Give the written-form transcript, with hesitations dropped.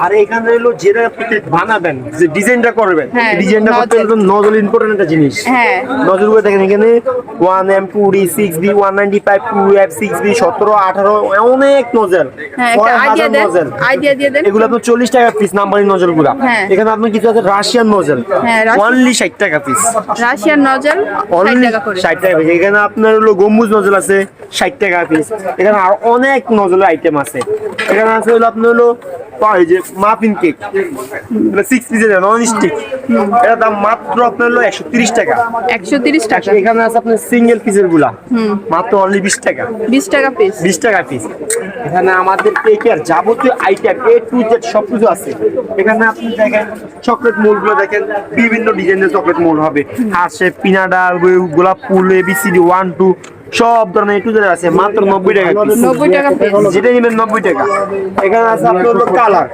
আর এখানে হলো যেটা আপনি বানাবেন, যে ডিজাইনটা করবেন, ডিজাইনটা করতে হলে নজল ইম্পর্টেন্ট একটা জিনিস। নজলগুলো দেখেন এখানে 1M 2D 6B 195 2F 6B 17 18 অনেক নজল, 6000 নজল। এগুলো আপনার 40 টাকা পিস নাম্বারিং নজলগুলো। এখানে আপনার কিছু আছে রাশিয়ান নজল, অনলি 60 টাকা পিস। রাশিয়ান নজল 60 টাকা করে। 60 টাকা পিস। এখানে আপনার হলো গম্বুজ নজল আছে 60 টাকা পিস। এখানে আর অনেক নজলের আইটেম আছে। এখানে আছে হলো আপনার হলো এই যে মাফিন কেক, 6 পিসের নন স্টিক, এর দাম মাত্র আপনার হলো 130 টাকা। 130 টাকা। এখানে আছে আপনার সিঙ্গেল পিসের গুলা, মাত্র অনলি 20 টাকা। 20 টাকা পিস। 20 টাকা পিস। এখানে আমাদের কেকের যাবতীয় আইটেম A to Z সবকিছু আছে। এখানে আপনি দেখেন চকলেট মোল্ড গুলো দেখেন, বিভিন্ন ডিজাইনের চকলেট মোল্ড হবে, হাসে পিনাডা, গোলাপ ফুল, ABCD 1 2 সব ধরনের A to Z আছে, মাত্র 90 টাকা পিস। 90 টাকা পিস। যেটা নেবেন 90 টাকা। এখানে আছে আপনার হলো কালার,